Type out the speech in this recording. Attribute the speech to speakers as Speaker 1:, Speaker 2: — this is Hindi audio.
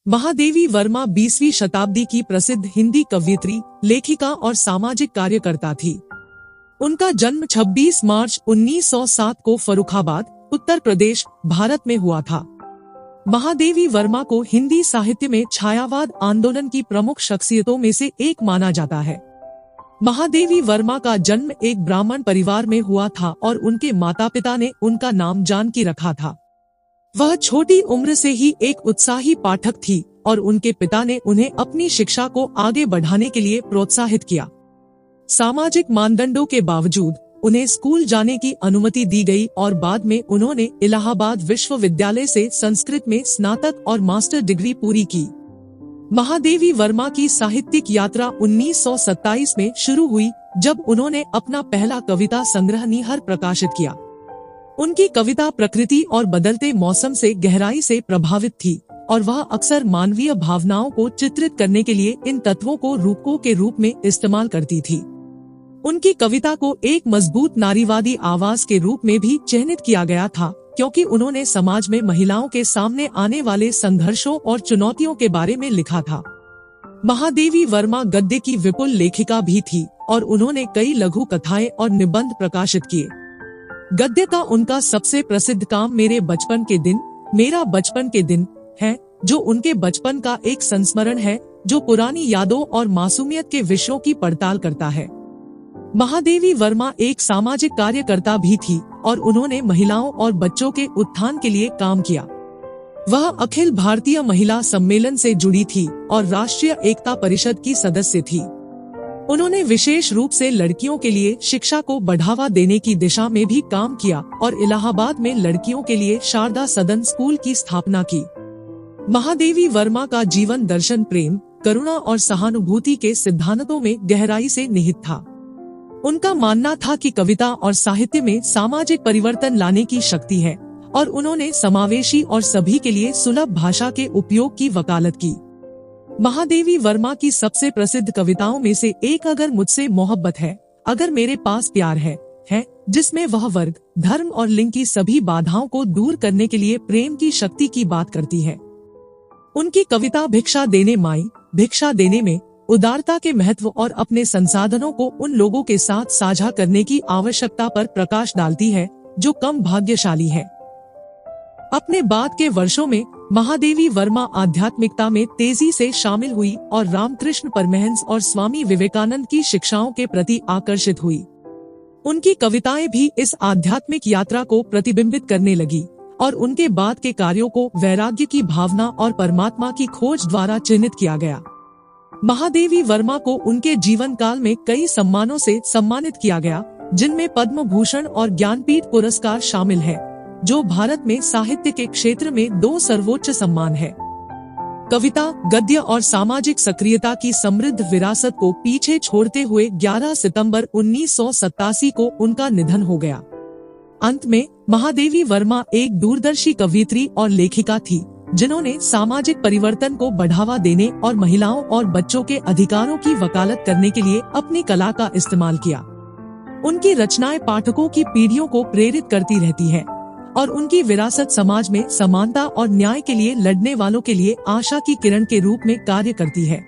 Speaker 1: महादेवी वर्मा 20वीं शताब्दी की प्रसिद्ध हिंदी कवयित्री, लेखिका और सामाजिक कार्यकर्ता थी। उनका जन्म 26 मार्च 1907 को फर्रुखाबाद, उत्तर प्रदेश, भारत में हुआ था। महादेवी वर्मा को हिंदी साहित्य में छायावाद आंदोलन की प्रमुख शख्सियतों में से एक माना जाता है। महादेवी वर्मा का जन्म एक ब्राह्मण परिवार में हुआ था और उनके माता पिता ने उनका नाम जानकी रखा था। वह छोटी उम्र से ही एक उत्साही पाठक थी और उनके पिता ने उन्हें अपनी शिक्षा को आगे बढ़ाने के लिए प्रोत्साहित किया। सामाजिक मानदंडों के बावजूद उन्हें स्कूल जाने की अनुमति दी गई और बाद में उन्होंने इलाहाबाद विश्वविद्यालय से संस्कृत में स्नातक और मास्टर डिग्री पूरी की। महादेवी वर्मा की साहित्यिक यात्रा 1927 में शुरू हुई, जब उन्होंने अपना पहला कविता संग्रह नीहर प्रकाशित किया। उनकी कविता प्रकृति और बदलते मौसम से गहराई से प्रभावित थी और वह अक्सर मानवीय भावनाओं को चित्रित करने के लिए इन तत्वों को रूपकों के रूप में इस्तेमाल करती थी। उनकी कविता को एक मजबूत नारीवादी आवाज के रूप में भी चिह्नित किया गया था, क्योंकि उन्होंने समाज में महिलाओं के सामने आने वाले संघर्षों और चुनौतियों के बारे में लिखा था। महादेवी वर्मा गद्य की विपुल लेखिका भी थी और उन्होंने कई लघु कथाएं और निबंध प्रकाशित किए। गद्य का उनका सबसे प्रसिद्ध काम मेरे बचपन के दिन, मेरा बचपन के दिन है, जो उनके बचपन का एक संस्मरण है जो पुरानी यादों और मासूमियत के विषयों की पड़ताल करता है। महादेवी वर्मा एक सामाजिक कार्यकर्ता भी थी और उन्होंने महिलाओं और बच्चों के उत्थान के लिए काम किया। वह अखिल भारतीय महिला सम्मेलन से जुड़ी थी और राष्ट्रीय एकता परिषद की सदस्य थी। उन्होंने विशेष रूप से लड़कियों के लिए शिक्षा को बढ़ावा देने की दिशा में भी काम किया और इलाहाबाद में लड़कियों के लिए शारदा सदन स्कूल की स्थापना की। महादेवी वर्मा का जीवन दर्शन प्रेम, करुणा और सहानुभूति के सिद्धांतों में गहराई से निहित था। उनका मानना था कि कविता और साहित्य में सामाजिक परिवर्तन लाने की शक्ति है और उन्होंने समावेशी और सभी के लिए सुलभ भाषा के उपयोग की वकालत की। महादेवी वर्मा की सबसे प्रसिद्ध कविताओं में से एक अगर मुझसे मोहब्बत है, अगर मेरे पास प्यार है, जिसमें वह वर्ग, धर्म और लिंग की सभी बाधाओं को दूर करने के लिए प्रेम की शक्ति की बात करती है। उनकी कविता भिक्षा देने माई, भिक्षा देने में उदारता के महत्व और अपने संसाधनों को उन लोगों के साथ साझा करने की आवश्यकता पर प्रकाश डालती है जो कम भाग्यशाली है। अपने बाद के वर्षों में महादेवी वर्मा आध्यात्मिकता में तेजी से शामिल हुई और रामकृष्ण परमहंस और स्वामी विवेकानंद की शिक्षाओं के प्रति आकर्षित हुई। उनकी कविताएं भी इस आध्यात्मिक यात्रा को प्रतिबिंबित करने लगी और उनके बाद के कार्यों को वैराग्य की भावना और परमात्मा की खोज द्वारा चिन्हित किया गया। महादेवी वर्मा को उनके जीवन काल में कई सम्मानों से सम्मानित किया गया, जिनमें पद्म भूषण और ज्ञानपीठ पुरस्कार शामिल है, जो भारत में साहित्य के क्षेत्र में 2 सर्वोच्च सम्मान है। कविता, गद्य और सामाजिक सक्रियता की समृद्ध विरासत को पीछे छोड़ते हुए 11 सितंबर 1987 को उनका निधन हो गया। अंत में महादेवी वर्मा एक दूरदर्शी कवयित्री और लेखिका थी, जिन्होंने सामाजिक परिवर्तन को बढ़ावा देने और महिलाओं और बच्चों के अधिकारों की वकालत करने के लिए अपनी कला का इस्तेमाल किया। उनकी रचनाएं पाठकों की पीढ़ियों को प्रेरित करती रहती है और उनकी विरासत समाज में समानता और न्याय के लिए लड़ने वालों के लिए आशा की किरण के रूप में कार्य करती है।